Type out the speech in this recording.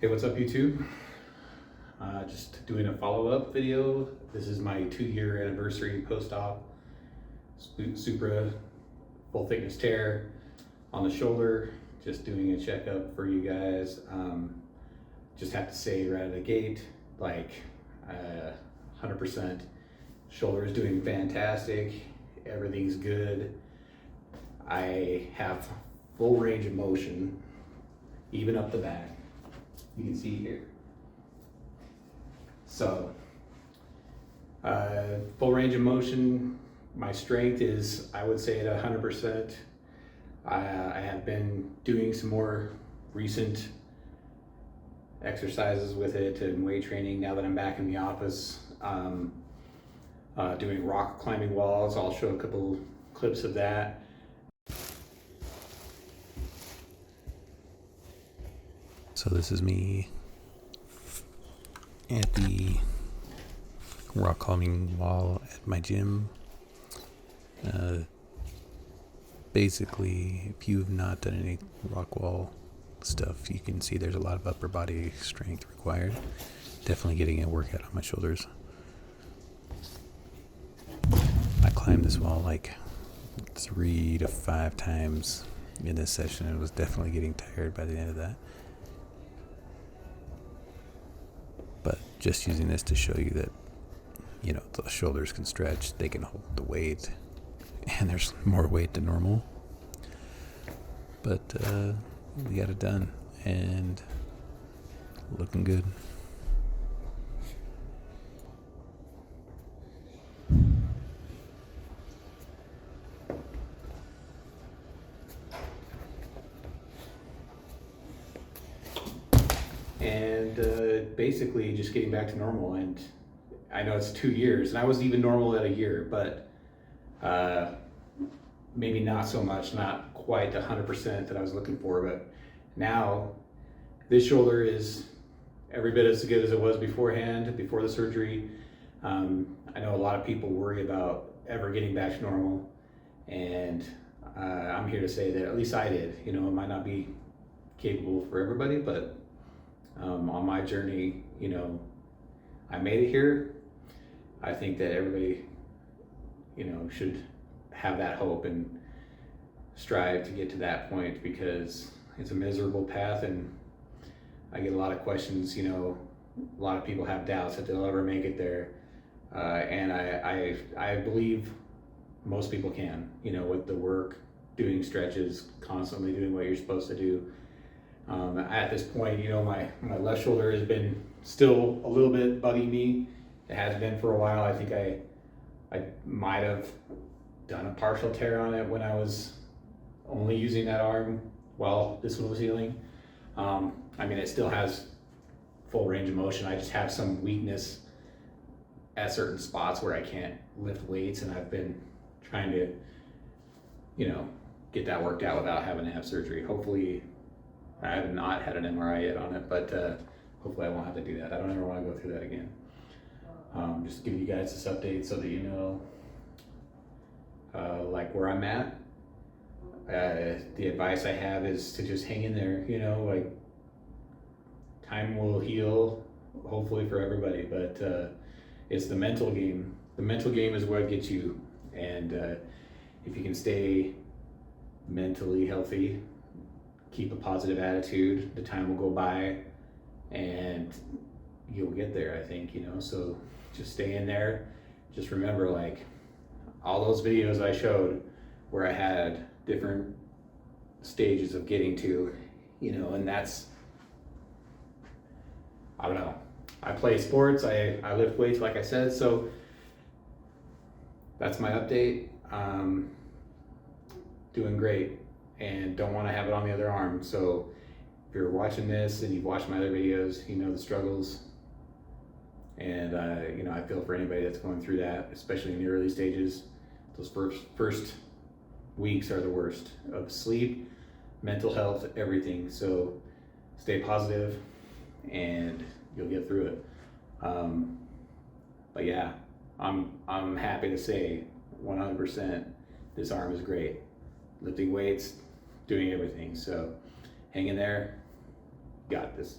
Hey, what's up YouTube? Just doing a follow-up video. This is my 2-year anniversary post-op Supra full thickness tear on the shoulder. Just doing a checkup for you guys. Just have to say right out of the gate, like 100%. Shoulder is doing fantastic. Everything's good. I have full range of motion, even up the back. You can see here. So, full range of motion. My strength is, I would say, at 100%. I have been doing some more recent exercises with it and weight training now that I'm back in the office. Doing rock climbing walls. I'll show a couple clips of that. So this is me at the rock climbing wall at my gym. Basically, if you've not done any rock wall stuff, you can see there's a lot of upper body strength required. Definitely getting a workout on my shoulders. I climbed this wall like 3 to 5 times in this session and was definitely getting tired by the end of that. But just using this to show you that, you know, the shoulders can stretch, they can hold the weight, and there's more weight than normal. But we got it done, and looking good. And basically just getting back to normal. And I know it's 2 years, and I was even normal at a year, but maybe not so much, not quite the 100% that I was looking for. But now this shoulder is every bit as good as it was beforehand, before the surgery. I know a lot of people worry about ever getting back to normal, and I'm here to say that at least I did. You know, it might not be capable for everybody, but on my journey, you know, I made it here. I think that everybody, you know, should have that hope and strive to get to that point, because it's a miserable path, and I get a lot of questions. You know, a lot of people have doubts that they'll ever make it there, and I believe most people can, you know, with the work, doing stretches, constantly doing what you're supposed to do. At this point, you know, my left shoulder has been still a little bit bugging me. It has been for a while. I think I might have done a partial tear on it when I was only using that arm while this one was healing. I mean, it still has full range of motion. I just have some weakness at certain spots where I can't lift weights, and I've been trying to, you know, get that worked out without having to have surgery. Hopefully, I have not had an MRI yet on it, but hopefully I won't have to do that. I don't ever want to go through that again. Just giving you guys this update so that you know, like, where I'm at. The advice I have is to just hang in there. You know, like, time will heal, hopefully for everybody, but it's the mental game. The mental game is what gets you, and if you can stay mentally healthy, keep a positive attitude, the time will go by and you'll get there, I think, you know. So just stay in there. Just remember, like, all those videos I showed where I had different stages of getting to, you know, and that's, I don't know. I play sports, I lift weights, like I said, so that's my update. Doing great, and don't want to have it on the other arm. So if you're watching this and you've watched my other videos, you know the struggles. And you know, I feel for anybody that's going through that, especially in the early stages. Those first weeks are the worst of sleep, mental health, everything. So stay positive and you'll get through it. But yeah, I'm happy to say 100% this arm is great. Lifting weights, doing everything. So hang in there, got this.